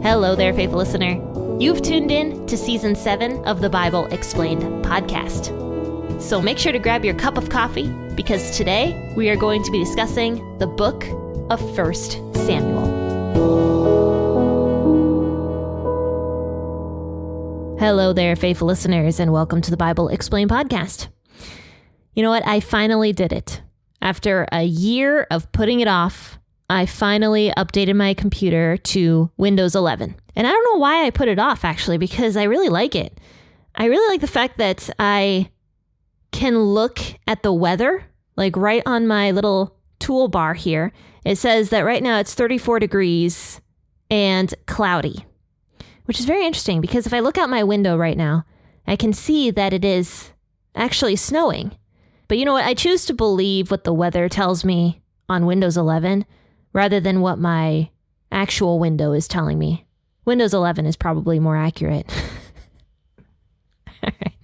Hello there, faithful listener. You've tuned in to Season 7 of the Bible Explained podcast. So make sure to grab your cup of coffee, because today we are going to be discussing the book of 1 Samuel. Hello there, faithful listeners, and welcome to the Bible Explained podcast. You know what? I finally did it. After a year of putting it off, I finally updated my computer to Windows 11. And I don't know why I put it off, actually, because I really like it. I really like the fact that I can look at the weather, like right on my little toolbar here. It says that right now it's 34 degrees and cloudy, which is very interesting because if I look out my window right now, I can see that it is actually snowing. But you know what? I choose to believe what the weather tells me on Windows 11 rather than what my actual window is telling me. Windows 11 is probably more accurate. All right.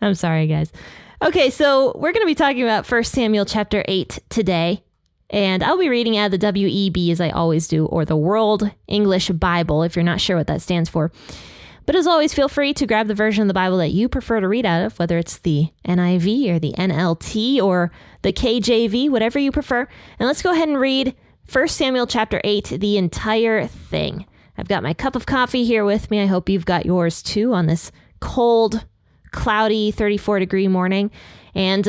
I'm sorry, guys. Okay, so we're going to be talking about 1 Samuel chapter 8 today. And I'll be reading out of the WEB as I always do, or the World English Bible, if you're not sure what that stands for. But as always, feel free to grab the version of the Bible that you prefer to read out of, whether it's the NIV or the NLT or the KJV, whatever you prefer. And let's go ahead and read 1 Samuel chapter 8, the entire thing. I've got my cup of coffee here with me. I hope you've got yours too on this cold, cloudy, 34-degree morning. And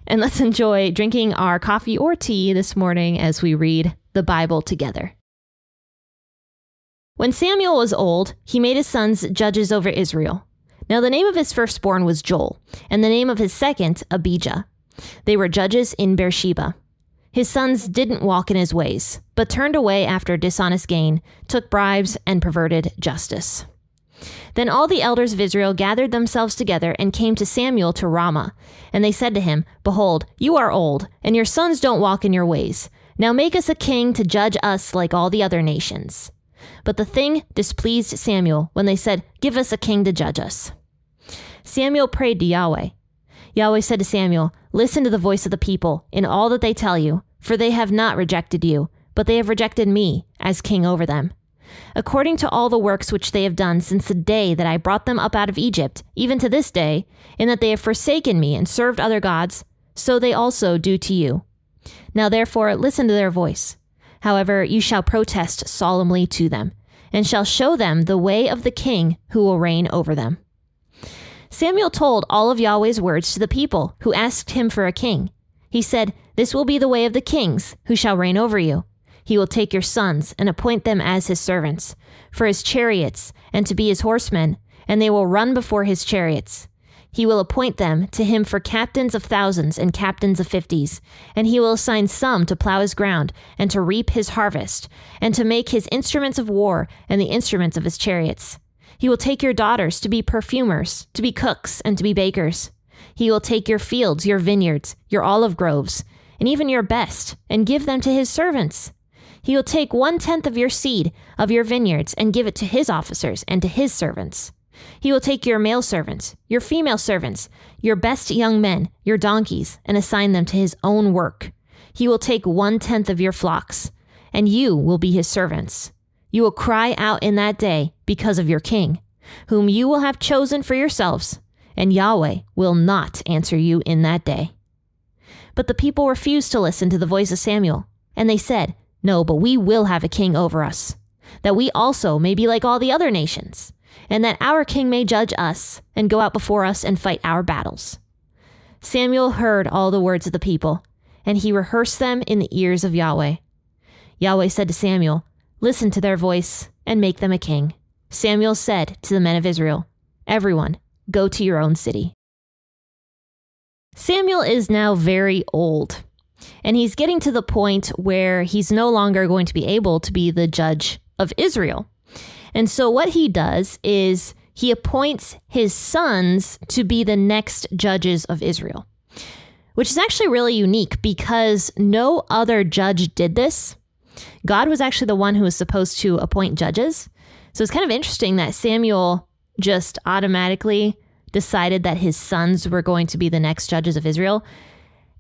and let's enjoy drinking our coffee or tea this morning as we read the Bible together. When Samuel was old, he made his sons judges over Israel. Now the name of his firstborn was Joel, and the name of his second, Abijah. They were judges in Beersheba. His sons didn't walk in his ways, but turned away after dishonest gain, took bribes, and perverted justice. Then all the elders of Israel gathered themselves together and came to Samuel to Ramah. And they said to him, "Behold, you are old, and your sons don't walk in your ways. Now make us a king to judge us like all the other nations." But the thing displeased Samuel when they said, "Give us a king to judge us." Samuel prayed to Yahweh. Yahweh said to Samuel, "Listen to the voice of the people in all that they tell you, for they have not rejected you, but they have rejected me as king over them. According to all the works which they have done since the day that I brought them up out of Egypt, even to this day, in that they have forsaken me and served other gods, so they also do to you. Now therefore listen to their voice. However, you shall protest solemnly to them, and shall show them the way of the king who will reign over them." Samuel told all of Yahweh's words to the people who asked him for a king. He said, "This will be the way of the kings who shall reign over you. He will take your sons and appoint them as his servants, for his chariots and to be his horsemen, and they will run before his chariots. He will appoint them to him for captains of thousands and captains of 50s, and he will assign some to plow his ground and to reap his harvest, and to make his instruments of war and the instruments of his chariots. He will take your daughters to be perfumers, to be cooks, and to be bakers. He will take your fields, your vineyards, your olive groves, and even your best, and give them to his servants. He will take 1/10 of your seed of your vineyards and give it to his officers and to his servants. He will take your male servants, your female servants, your best young men, your donkeys, and assign them to his own work. He will take 1/10 of your flocks, and you will be his servants. You will cry out in that day because of your king, whom you will have chosen for yourselves, and Yahweh will not answer you in that day." But the people refused to listen to the voice of Samuel, and they said, "No, but we will have a king over us, that we also may be like all the other nations, and that our king may judge us and go out before us and fight our battles." Samuel heard all the words of the people, and he rehearsed them in the ears of Yahweh. Yahweh said to Samuel, "Listen to their voice and make them a king." Samuel said to the men of Israel, "Everyone, go to your own city." Samuel is now very old, and he's getting to the point where he's no longer going to be able to be the judge of Israel. And so what he does is he appoints his sons to be the next judges of Israel, which is actually really unique because no other judge did this. God was actually the one who was supposed to appoint judges. So it's kind of interesting that Samuel just automatically decided that his sons were going to be the next judges of Israel.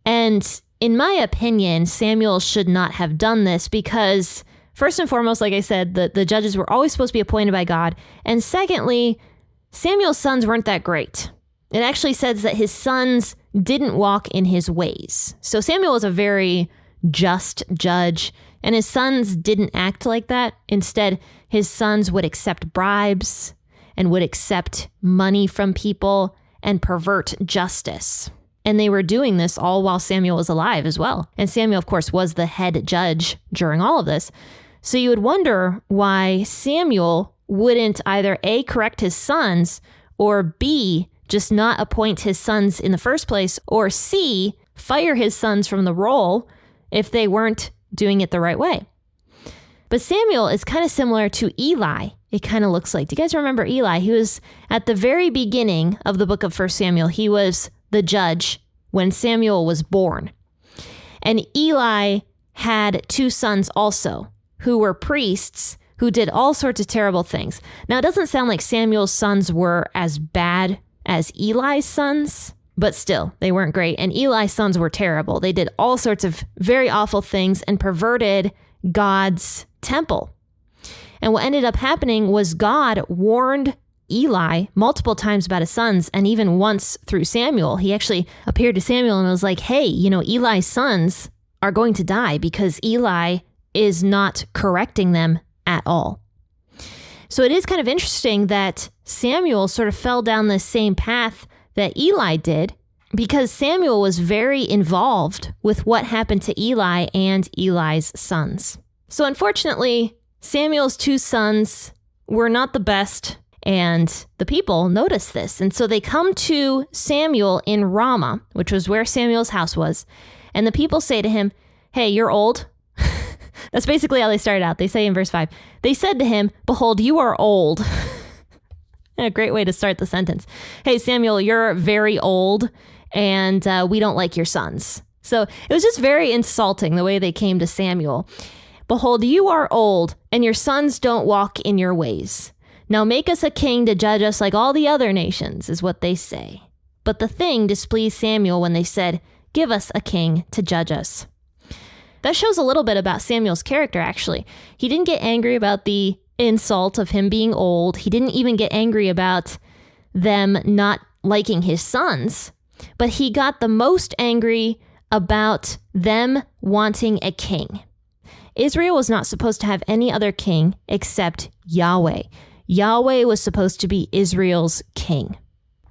And in my opinion, Samuel should not have done this because First and foremost, like I said, the judges were always supposed to be appointed by God. And secondly, Samuel's sons weren't that great. It actually says that his sons didn't walk in his ways. So Samuel was a very just judge, and his sons didn't act like that. Instead, his sons would accept bribes and would accept money from people and pervert justice. And they were doing this all while Samuel was alive as well. And Samuel, of course, was the head judge during all of this. So you would wonder why Samuel wouldn't either A, correct his sons, or B, just not appoint his sons in the first place, or C, fire his sons from the role if they weren't doing it the right way. But Samuel is kind of similar to Eli. It kind of looks like. Do you guys remember Eli? He was at the very beginning of the book of 1 Samuel. He was the judge when Samuel was born. And Eli had two sons also who were priests who did all sorts of terrible things. Now, it doesn't sound like Samuel's sons were as bad as Eli's sons, but still, they weren't great. And Eli's sons were terrible. They did all sorts of very awful things and perverted God's temple. And what ended up happening was God warned Eli multiple times about his sons, and even once through Samuel. He actually appeared to Samuel and was like, hey, Eli's sons are going to die because Eli is not correcting them at all. So it is kind of interesting that Samuel sort of fell down the same path that Eli did, because Samuel was very involved with what happened to Eli and Eli's sons. So unfortunately, Samuel's two sons were not the best, and the people noticed this. And so they come to Samuel in Ramah, which was where Samuel's house was, and the people say to him, hey, you're old. That's basically how they started out. They say in verse 5, they said to him, behold, you are old. A great way to start the sentence. Hey, Samuel, you're very old, and we don't like your sons. So it was just very insulting the way they came to Samuel. Behold, you are old, and your sons don't walk in your ways. Now make us a king to judge us like all the other nations, is what they say. But the thing displeased Samuel when they said, give us a king to judge us. That shows a little bit about Samuel's character, actually. He didn't get angry about the insult of him being old. He didn't even get angry about them not liking his sons, but he got the most angry about them wanting a king. Israel was not supposed to have any other king except Yahweh. Yahweh was supposed to be Israel's king.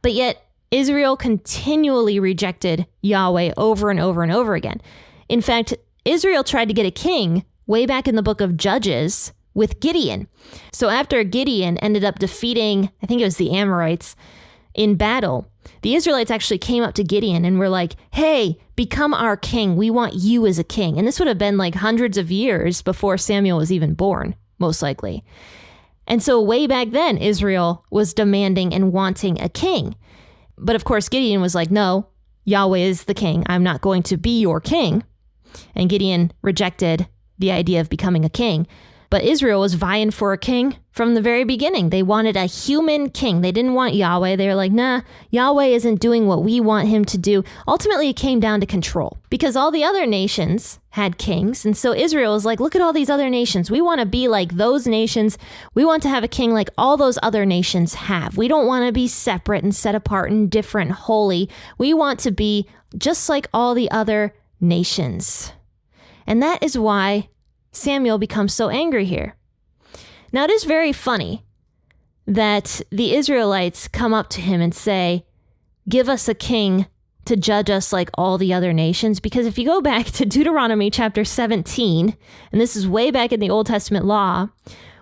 But yet, Israel continually rejected Yahweh over and over and over again. In fact, Israel tried to get a king way back in the book of Judges with Gideon. So after Gideon ended up defeating, I think it was the Amorites, in battle, the Israelites actually came up to Gideon and were like, hey, become our king. We want you as a king. And this would have been like hundreds of years before Samuel was even born, most likely. And so way back then, Israel was demanding and wanting a king. But of course, Gideon was like, no, Yahweh is the king. I'm not going to be your king. And Gideon rejected the idea of becoming a king. But Israel was vying for a king from the very beginning. They wanted a human king. They didn't want Yahweh. They were like, nah, Yahweh isn't doing what we want him to do. Ultimately, it came down to control because all the other nations had kings. And so Israel was like, look at all these other nations. We want to be like those nations. We want to have a king like all those other nations have. We don't want to be separate and set apart and different, holy. We want to be just like all the other nations. And that is why Samuel becomes so angry here. Now, it is very funny that the Israelites come up to him and say, give us a king to judge us like all the other nations. Because if you go back to Deuteronomy chapter 17, and this is way back in the Old Testament law,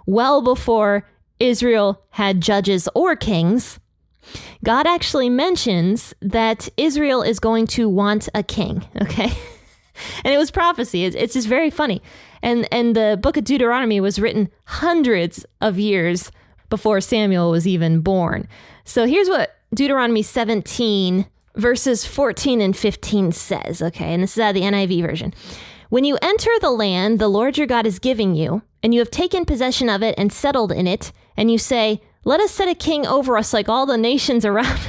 well before Israel had judges or kings, God actually mentions that Israel is going to want a king, okay? And it was prophecy. It's just very funny. And the book of Deuteronomy was written hundreds of years before Samuel was even born. So here's what Deuteronomy 17 verses 14 and 15 says, okay? And this is out of the NIV version. When you enter the land the Lord your God is giving you, and you have taken possession of it and settled in it, and you say, let us set a king over us like all the nations around.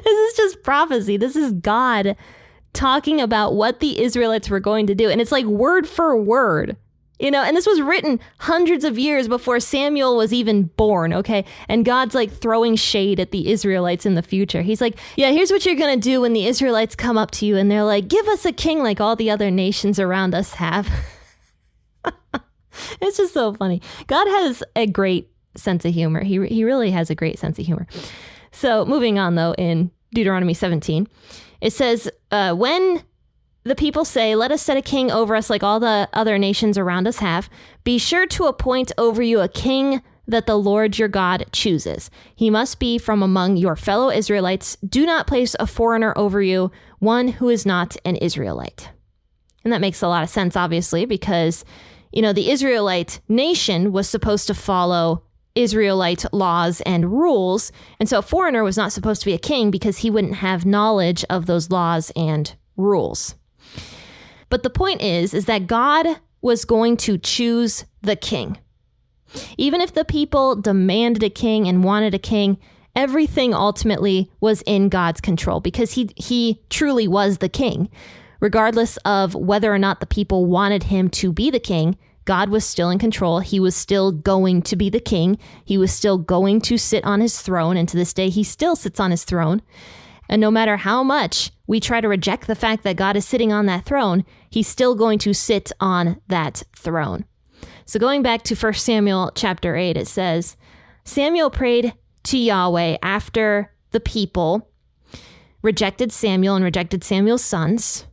This is just prophecy. This is God talking about what the Israelites were going to do. And it's like word for word, and this was written hundreds of years before Samuel was even born, okay? And God's like throwing shade at the Israelites in the future. He's like, yeah, here's what you're going to do when the Israelites come up to you and they're like, give us a king like all the other nations around us have. It's just so funny. God has a great sense of humor. He really has a great sense of humor. So moving on though, in Deuteronomy 17, it says, when the people say, let us set a king over us like all the other nations around us have, be sure to appoint over you a king that the Lord your God chooses. He must be from among your fellow Israelites. Do not place a foreigner over you, one who is not an Israelite. And that makes a lot of sense, obviously, because, the Israelite nation was supposed to follow Israelite laws and rules. And so a foreigner was not supposed to be a king because he wouldn't have knowledge of those laws and rules. But the point is that God was going to choose the king. Even if the people demanded a king and wanted a king, everything ultimately was in God's control because he truly was the king. Regardless of whether or not the people wanted him to be the king, God was still in control. He was still going to be the king. He was still going to sit on his throne. And to this day, he still sits on his throne. And no matter how much we try to reject the fact that God is sitting on that throne, he's still going to sit on that throne. So going back to 1 Samuel chapter 8, it says, Samuel prayed to Yahweh after the people rejected Samuel and rejected Samuel's sons,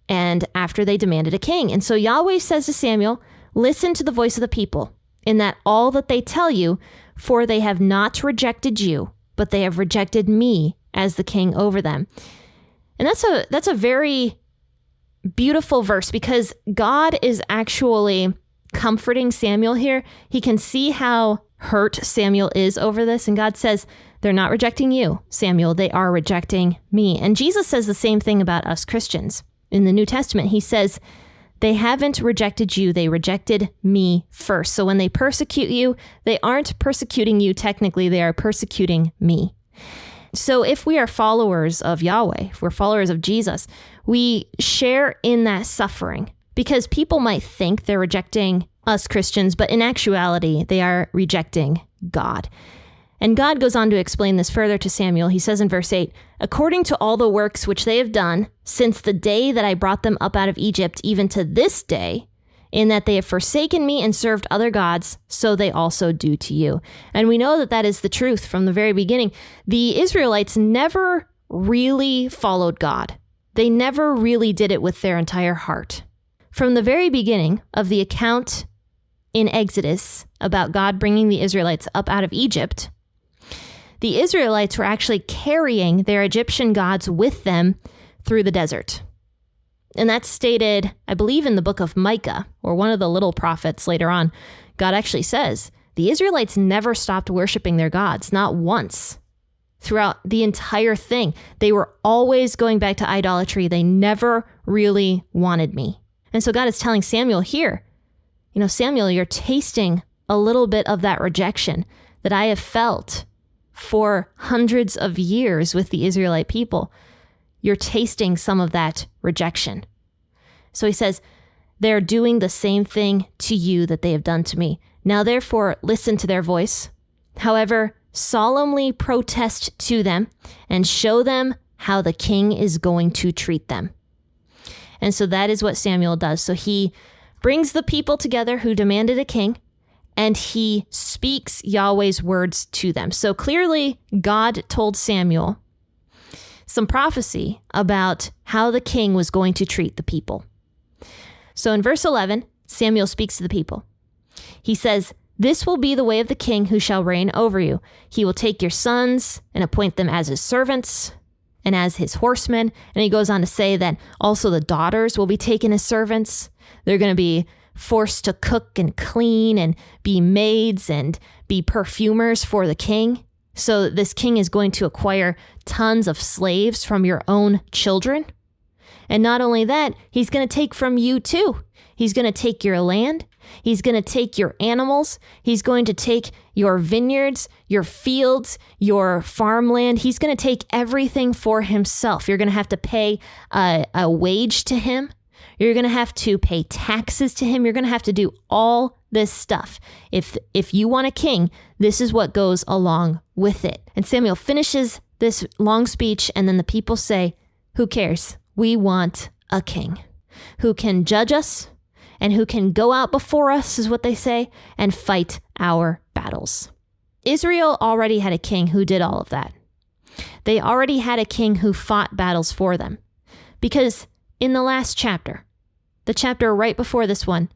and after they demanded a king. And so Yahweh says to Samuel, listen to the voice of the people, in that all that they tell you, for they have not rejected you, but they have rejected me as the king over them. And that's a very beautiful verse because God is actually comforting Samuel here. He can see how hurt Samuel is over this. And God says, they're not rejecting you, Samuel. They are rejecting me. And Jesus says the same thing about us Christians. In the New Testament, he says, they haven't rejected you. They rejected me first. So when they persecute you, they aren't persecuting you technically. They are persecuting me. So if we are followers of Yahweh, if we're followers of Jesus, we share in that suffering because people might think they're rejecting us Christians, but in actuality, they are rejecting God. And God goes on to explain this further to Samuel. He says in verse 8, according to all the works which they have done since the day that I brought them up out of Egypt, even to this day, in that they have forsaken me and served other gods, so they also do to you. And we know that that is the truth from the very beginning. The Israelites never really followed God. They never really did it with their entire heart. From the very beginning of the account in Exodus about God bringing the Israelites up out of Egypt, the Israelites were actually carrying their Egyptian gods with them through the desert. And that's stated, I believe, in the book of Micah, or one of the little prophets later on. God actually says, the Israelites never stopped worshiping their gods, not once. Throughout the entire thing, they were always going back to idolatry. They never really wanted me. And so God is telling Samuel here, Samuel, you're tasting a little bit of that rejection that I have felt for hundreds of years with the Israelite people. You're tasting some of that rejection. So he says, they're doing the same thing to you that they have done to me. Now, therefore, listen to their voice. However, solemnly protest to them and show them how the king is going to treat them. And so that is what Samuel does. So he brings the people together who demanded a king, and he speaks Yahweh's words to them. So clearly, God told Samuel some prophecy about how the king was going to treat the people. So in verse 11, Samuel speaks to the people. He says, this will be the way of the king who shall reign over you. He will take your sons and appoint them as his servants and as his horsemen. And he goes on to say that also the daughters will be taken as servants. They're going to be forced to cook and clean and be maids and be perfumers for the king. So this king is going to acquire tons of slaves from your own children. And not only that, he's going to take from you too. He's going to take your land. He's going to take your animals. He's going to take your vineyards, your fields, your farmland. He's going to take everything for himself. You're going to have to pay a wage to him. You're going to have to pay taxes to him. You're going to have to do all this stuff. If you want a king, this is what goes along with it. And Samuel finishes this long speech, and then the people say, who cares? We want a king who can judge us and who can go out before us, is what they say, and fight our battles. Israel already had a king who did all of that. They already had a king who fought battles for them. Because in the last chapter, the chapter right before this one,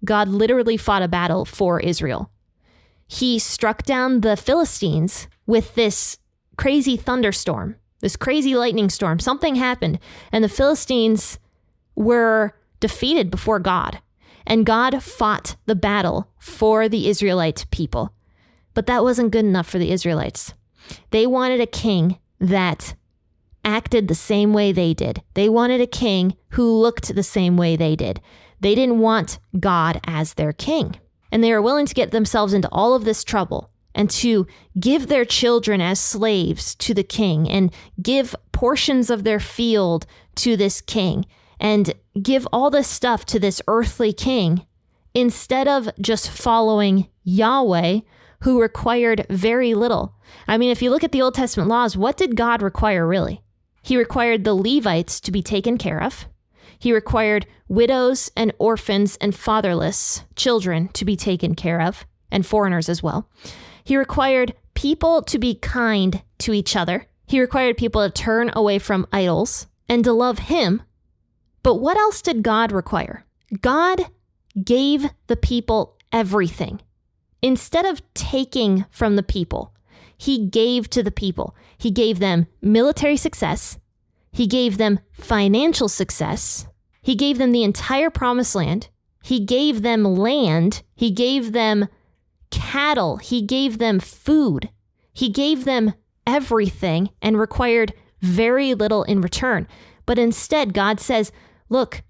God literally fought a battle for Israel. He struck down the Philistines with this crazy thunderstorm, this crazy lightning storm. Something happened, and the Philistines were defeated before God. And God fought the battle for the Israelite people. But that wasn't good enough for the Israelites. They wanted a king that acted the same way they did. They wanted a king who looked the same way they did. They didn't want God as their king. And they were willing to get themselves into all of this trouble and to give their children as slaves to the king and give portions of their field to this king and give all this stuff to this earthly king instead of just following Yahweh, who required very little. I mean, if you look at the Old Testament laws, what did God require really? He required the Levites to be taken care of. He required widows and orphans and fatherless children to be taken care of, and foreigners as well. He required people to be kind to each other. He required people to turn away from idols and to love him. But what else did God require? God gave the people everything. Instead of taking from the people, he gave to the people. He gave them military success. He gave them financial success. He gave them the entire promised land. He gave them land. He gave them cattle. He gave them food. He gave them everything and required very little in return. But instead, God says, look,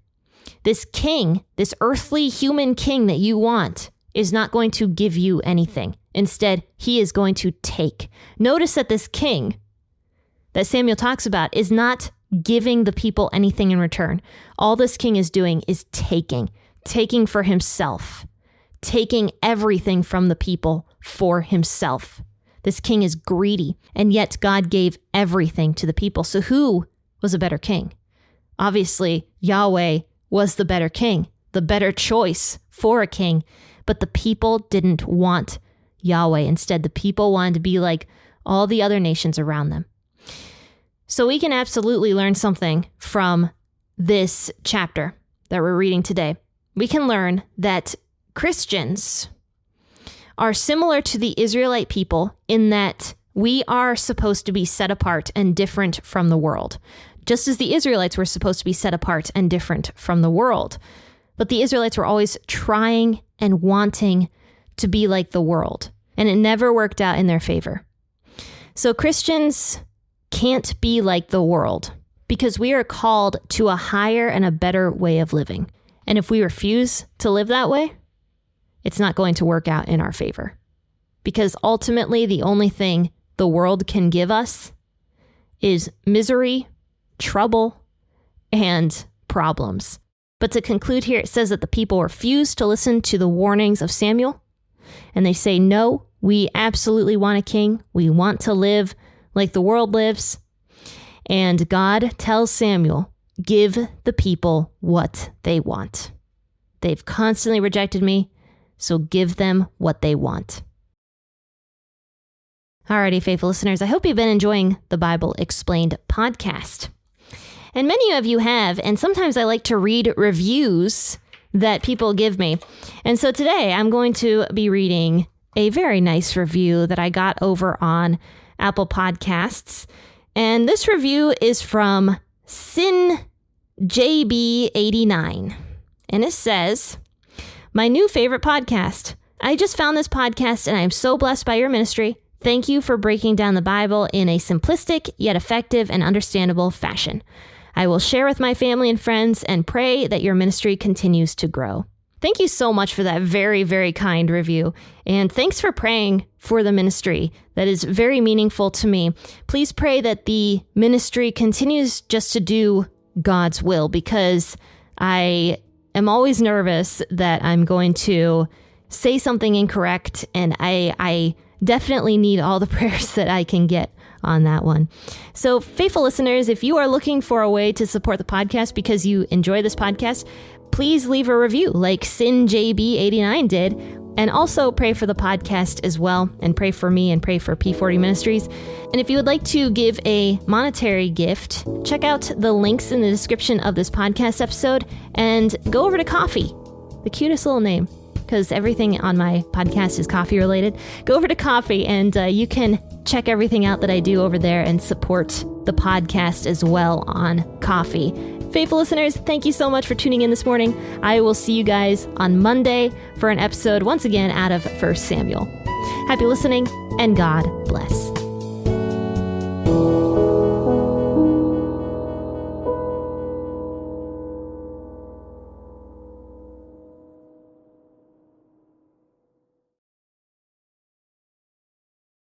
this king, this earthly human king that you want is not going to give you anything. Instead, he is going to take. Notice that this king that Samuel talks about is not giving the people anything in return. All this king is doing is taking for himself, taking everything from the people for himself. This king is greedy, and yet God gave everything to the people. So who was a better king? Obviously, Yahweh was the better king, the better choice for a king, but the people didn't want Yahweh. Instead, the people wanted to be like all the other nations around them. So we can absolutely learn something from this chapter that we're reading today. We can learn that Christians are similar to the Israelite people in that we are supposed to be set apart and different from the world, just as the Israelites were supposed to be set apart and different from the world. But the Israelites were always trying and wanting to be like the world, and it never worked out in their favor. So Christians can't be like the world because we are called to a higher and a better way of living. And if we refuse to live that way, it's not going to work out in our favor. Because ultimately, the only thing the world can give us is misery, trouble, and problems. But to conclude here, it says that the people refused to listen to the warnings of Samuel. And they say, no, we absolutely want a king. We want to live like the world lives. And God tells Samuel, give the people what they want. They've constantly rejected me, so give them what they want. Alrighty, faithful listeners, I hope you've been enjoying the Bible Explained podcast. And many of you have, and sometimes I like to read reviews that people give me. And so today I'm going to be reading a very nice review that I got over on Apple Podcasts. And this review is from SinJB89. And it says, my new favorite podcast. I just found this podcast and I am so blessed by your ministry. Thank you for breaking down the Bible in a simplistic yet effective and understandable fashion. I will share with my family and friends and pray that your ministry continues to grow. Thank you so much for that very, very kind review. And thanks for praying for the ministry. That is very meaningful to me. Please pray that the ministry continues just to do God's will, because I am always nervous that I'm going to say something incorrect. And I definitely need all the prayers that I can get on that one. So faithful listeners, if you are looking for a way to support the podcast because you enjoy this podcast, please leave a review like SinJB89 did, and also pray for the podcast as well, and pray for me and pray for P40 Ministries. And if you would like to give a monetary gift, check out the links in the description of this podcast episode and go over to Coffee, the cutest little name, because everything on my podcast is coffee related. Go over to Coffee and you can check everything out that I do over there and support the podcast as well on Coffee. Faithful listeners, thank you so much for tuning in this morning. I will see you guys on Monday for an episode once again out of 1 Samuel. Happy listening, and God bless.